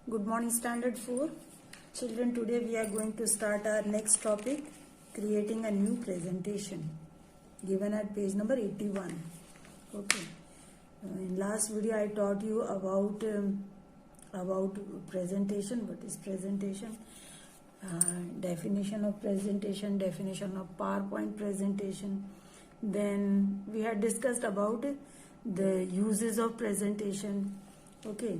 Good morning, Standard 4. Children, today we are going to start our next topic, creating a new presentation, given at page number 81. Okay. In last video, I taught you about presentation. What is presentation? Definition of presentation, definition of PowerPoint presentation. Then we had discussed about the uses of presentation. Okay.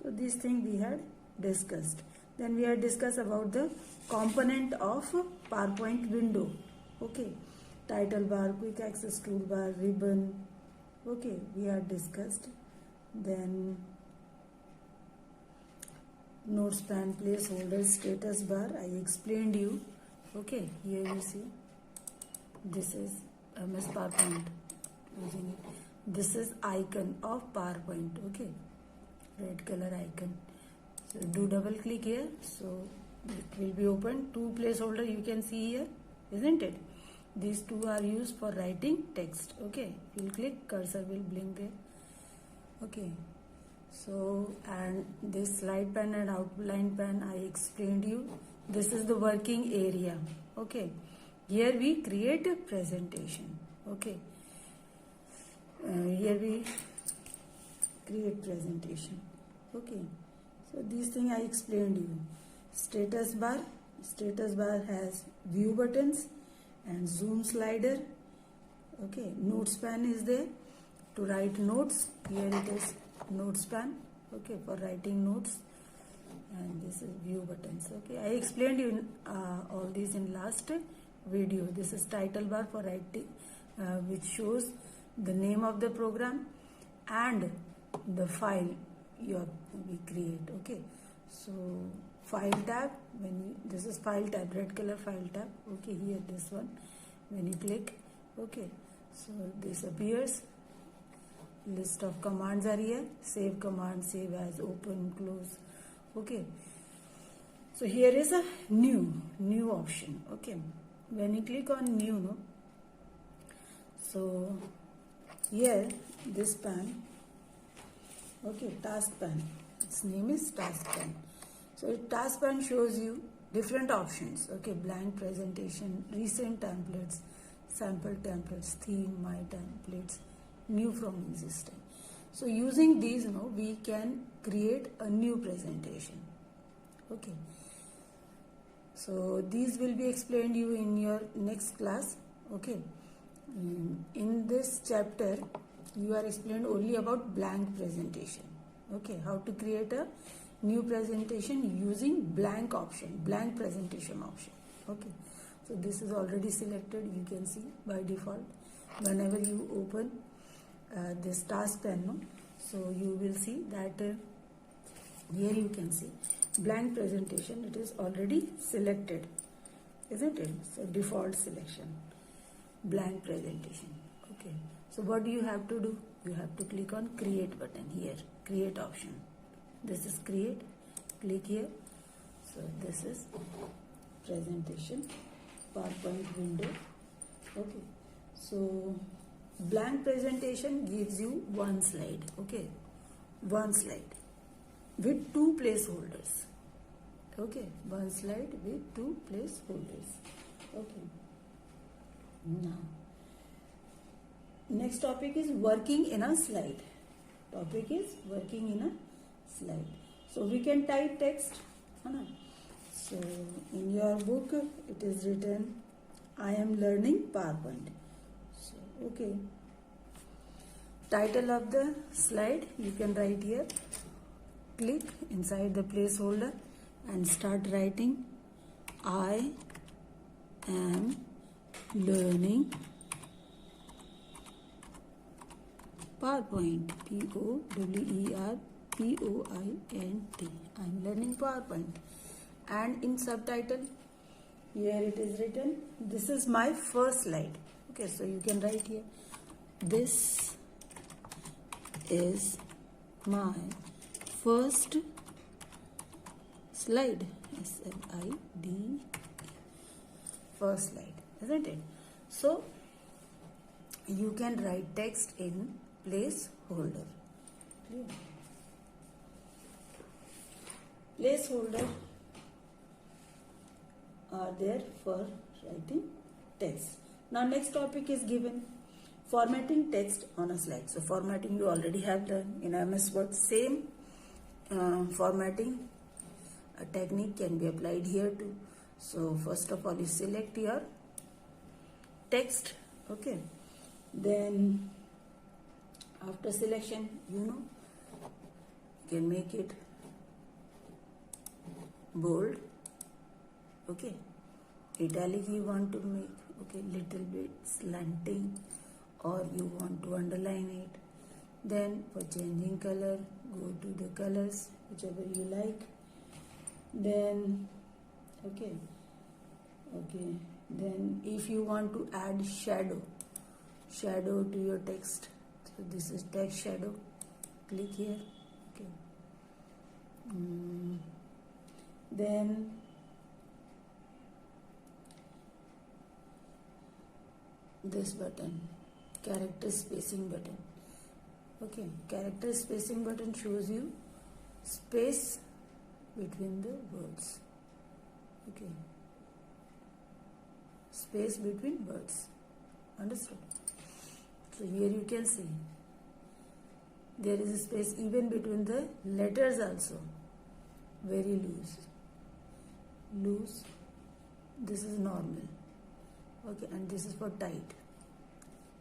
So this thing we had discussed. Then we had discussed about the component of PowerPoint window. Okay, title bar, quick access toolbar, ribbon. Okay, we had discussed. Then notes pan, placeholder, status bar. I explained you. Okay, here you see. This is MS PowerPoint. Using it. This is icon of PowerPoint. Okay, red color icon. So do double click here. So it will be open. Two placeholder you can see here, isn't it? These two are used for writing text. Okay, you'll click, cursor will blink there. Okay, so and this slide pan and outline pan I explained you. This is the working area. Okay, here we create a presentation. Okay. Here we create presentation. Okay, so these things I explained you. Status bar has view buttons and zoom slider. Okay, notes pan is there to write notes. Here it is notes pan. Okay, for writing notes, and this is view buttons. Okay, I explained you all these in last video. This is title bar for writing, which shows the name of the program and the file we create. Okay, so file tab, this is file tab, red color file tab. Okay, here this one, when you click, okay, so this appears. List of commands are here. Save command, save as, open, close. Okay, so here is a new option. Okay, when you click on new, no, so here this pan, okay, task pan, its name is task pan. So task pan shows you different options. Okay, blank presentation, recent templates, sample templates, theme, my templates, new from existing. So using these, we can create a new presentation. Okay, so these will be explained you in your next class. Okay, in this chapter you are explained only about blank presentation. Okay, how to create a new presentation using blank presentation option. Okay, so this is already selected. You can see by default whenever you open this task pan, so you will see that here you can see blank presentation. It is already selected, isn't it? So default selection, blank presentation. Okay, so what do you have to do? You have to click on create button here, create option. This is create, click here. So this is presentation, PowerPoint window. Okay, so blank presentation gives you one slide. Okay, one slide with two placeholders. Okay, one slide with two placeholders. Okay, now next topic is working in a slide. Topic is working in a slide. So we can type text. So in your book it is written, I am learning PowerPoint. So okay, title of the slide you can write here. Click inside the placeholder and start writing, I am learning PowerPoint, PowerPoint. I'm learning PowerPoint. And in subtitle, here it is written, this is my first slide. Okay, so you can write here, this is my first slide. SLID, first slide, isn't it? So you can write text in placeholder. placeholder are there for writing text. Now next topic is given, formatting text on a slide. So formatting you already have done in MS Word. Same formatting technique can be applied here too. So first of all you select your text, okay. Then after selection, you can make it bold, okay. Italic you want to make, okay, little bit slanting, or you want to underline it. Then for changing color, go to the colors whichever you like. Then okay, then if you want to add shadow to your text, so this is text shadow, click here, okay. Then this button, character spacing button, okay. Character spacing button shows you space between the words, okay, space between words, understood? So here you can see there is a space even between the letters also, very loose, this is normal, okay, and this is for tight,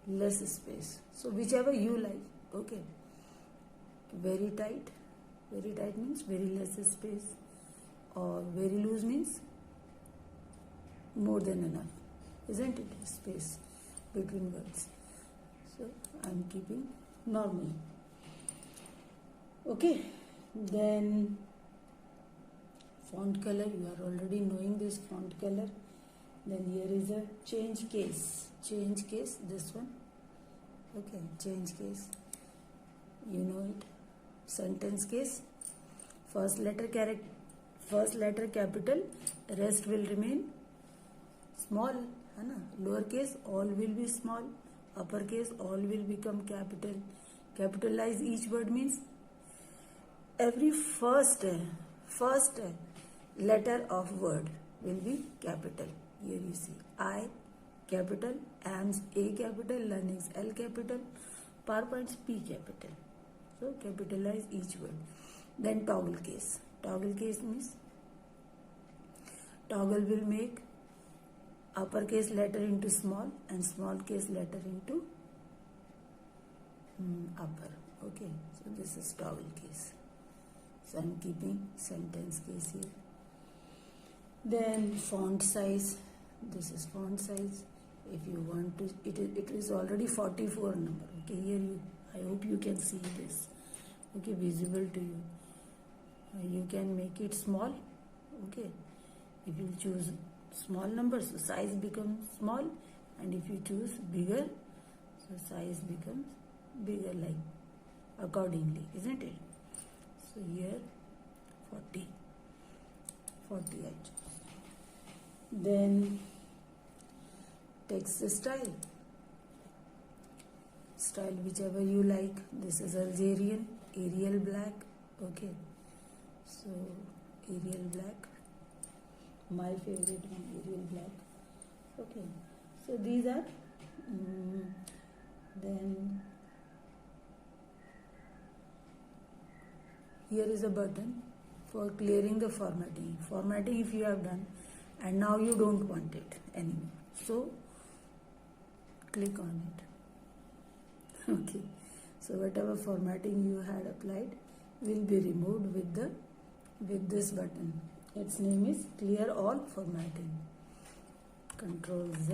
less space. So whichever you like, okay. Very tight means very less space, or very loose means more than enough, isn't it? Space between words. So I'm keeping normal, okay. Then font color, you are already knowing this font color. Then here is a change case, this one, okay. Change case, you know it. Sentence case, first letter capital, rest will remain small, है ना. Lower case all will be small, upper case all will become capital. Capitalize each word means every first letter of word will be capital. Here you see I capital, AMS A capital, Learnings L capital, PowerPoints P capital. So capitalize each word. Then toggle case. Toggle case means toggle will make uppercase letter into small and small case letter into upper. Okay, so this is toggle case. So I'm keeping sentence case here. Then font size. This is font size. If you want to, it is already 44 number. Okay, here I hope you can see this. Okay, visible to you. You can make it small. Okay, if you choose small numbers, so size becomes small, and if you choose bigger, so size becomes bigger, like accordingly, isn't it? So here 40 actually. Then text style whichever you like. This is Algerian, Arial black, okay. So Arial black, my favorite one, Arial black, okay. So these are then here is a button for clearing the formatting if you have done and now you don't want it anymore, so click on it. Okay, so whatever formatting you had applied will be removed with this button. Its name is clear all formatting. Control Z.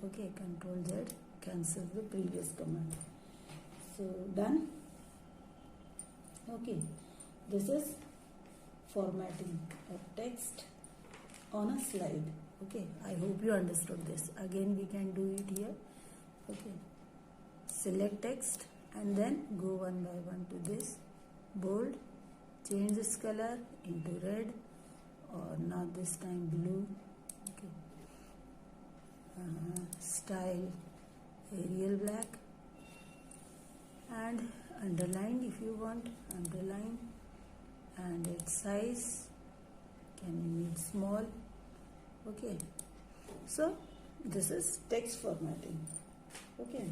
Okay, Control Z cancels the previous command. So done. Okay, this is formatting of text on a slide. Okay, I hope you understood this. Again we can do it here. Okay, select text and then go one by one to this bold, change its color into red, or now this time blue. Okay, style Arial black, and underline if you want, underline, and its size can be made small. Okay, so this is text formatting. Okay,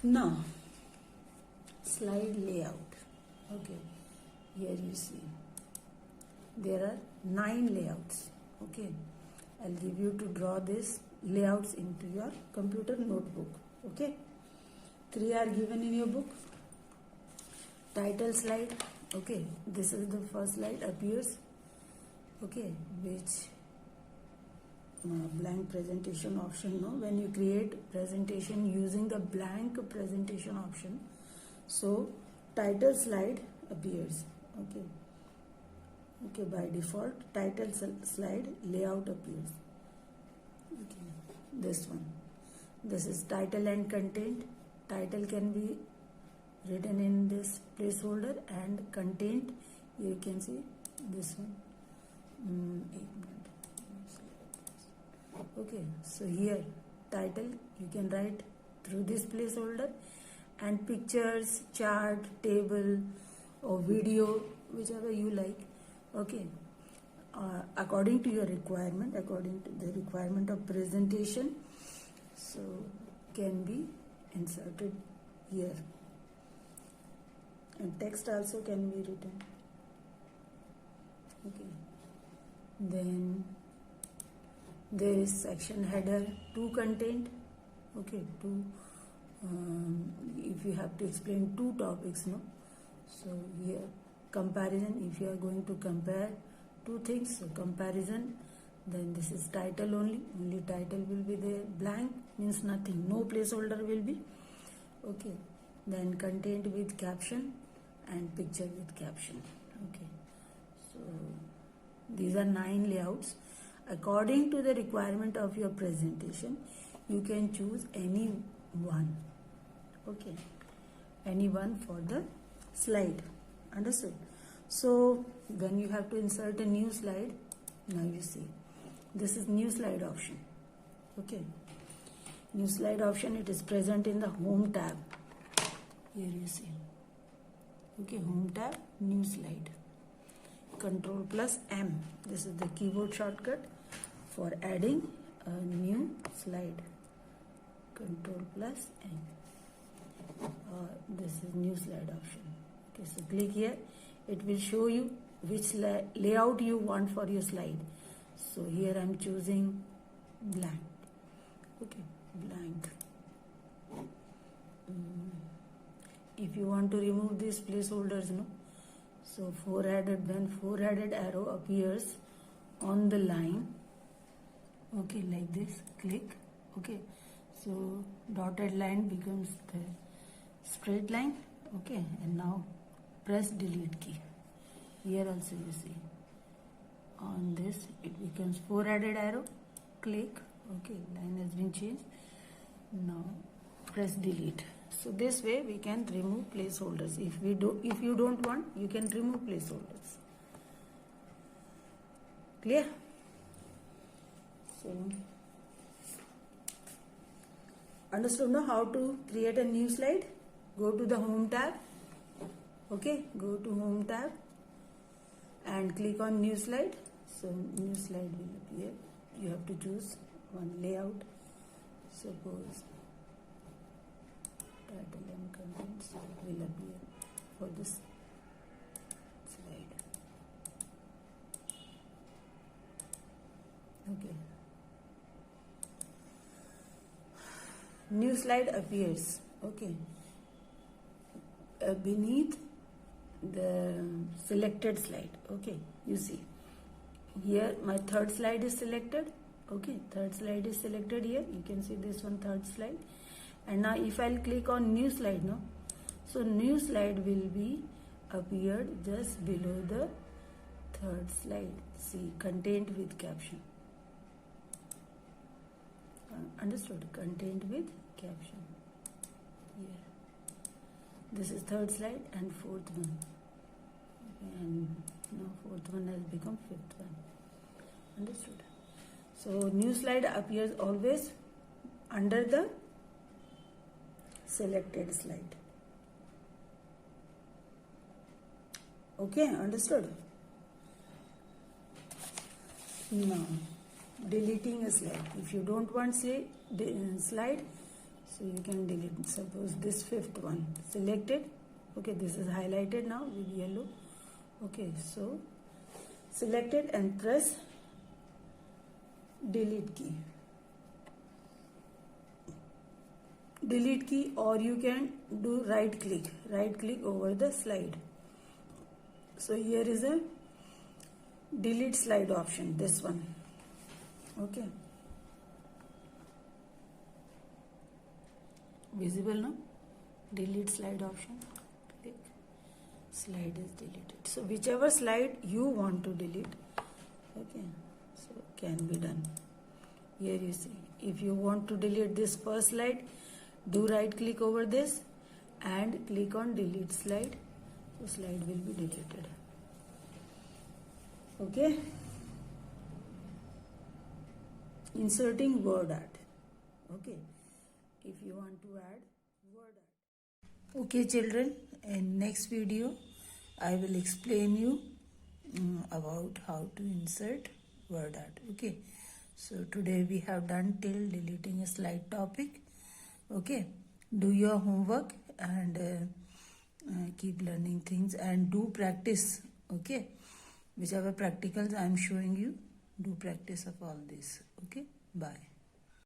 now slide layout. Okay, here you see there are 9 layouts. Okay, I'll give you to draw this layouts into your computer notebook. Okay, 3 are given in your book. Title slide. Okay, this is the first slide appears. Okay, which blank presentation option. No, when you create presentation using the blank presentation option, so title slide appears. Okay, okay, by default title slide layout appears. Okay, this one, this is title and content. Title can be written in this placeholder, and content you can see this one. Okay, so here title you can write through this placeholder, and pictures, chart, table or video, whichever you like. Okay, according to your requirement, according to the requirement of presentation, so can be inserted here, and text also can be written. Okay, then there is section header, to content. Okay, to if you have to explain 2 topics, no, so here comparison, if you are going to compare 2 things, so comparison, then this is title only title will be there. Blank means nothing, no placeholder will be. Okay, then content with caption and picture with caption. Okay, so these are 9 layouts. According to the requirement of your presentation, you can choose any one. Okay, any one for the slide. Understood? So when you have to insert a new slide, now you see this is new slide option. Okay, new slide option, it is present in the home tab. Here you see. Okay, home tab, new slide. Control plus M, this is the keyboard shortcut for adding a new slide. Control plus M. This is new slide option. Okay, so click here, it will show you which layout you want for your slide. So here I am choosing blank. Okay, blank. If you want to remove these placeholders, no, so when 4-headed arrow appears on the line, okay, like this, click. Okay, so dotted line becomes the straight line. Okay, and now press delete key. Here also you see on this it becomes 4-headed arrow, click. Okay, line has been changed. Now press delete. So this way we can remove placeholders. If you don't want, you can remove placeholders. Clear? So understood now how to create a new slide? Go to the home tab. Okay, go to home tab and click on new slide. So new slide will appear. You have to choose one layout. Suppose title and contents will appear for this slide. Okay, new slide appears. Okay, beneath the selected slide. Okay, you see here my 3rd slide is selected. Okay, 3rd slide is selected here. You can see this one, 3rd slide. And now if I'll click on new slide, no, so new slide will be appeared just below the 3rd slide. See, content with caption. Understood? Content with caption. Here, this is 3rd slide and 4th one, and now 4th one has become 5th one. Understood? So new slide appears always under the selected slide. Okay, understood? Now, deleting a slide. If you don't want slide, so you can delete. Suppose this fifth one, selected. Okay, this is highlighted now with yellow. Okay, so selected and press delete key. Delete key, or you can do right click over the slide. So here is a delete slide option, this one. Okay, visible now? Delete slide option, click, slide is deleted. So whichever slide you want to delete, okay, so can be done. Here you see, if you want to delete this first slide, do right click over this and click on delete slide, so slide will be deleted. Okay, inserting word art. Okay, if you want to add word art. Okay children, in next video I will explain you about how to insert word art. Okay, so today we have done till deleting a slide topic. Okay, do your homework and keep learning things and do practice. Okay, whichever practicals I am showing you, do practice of all this. Okay, bye.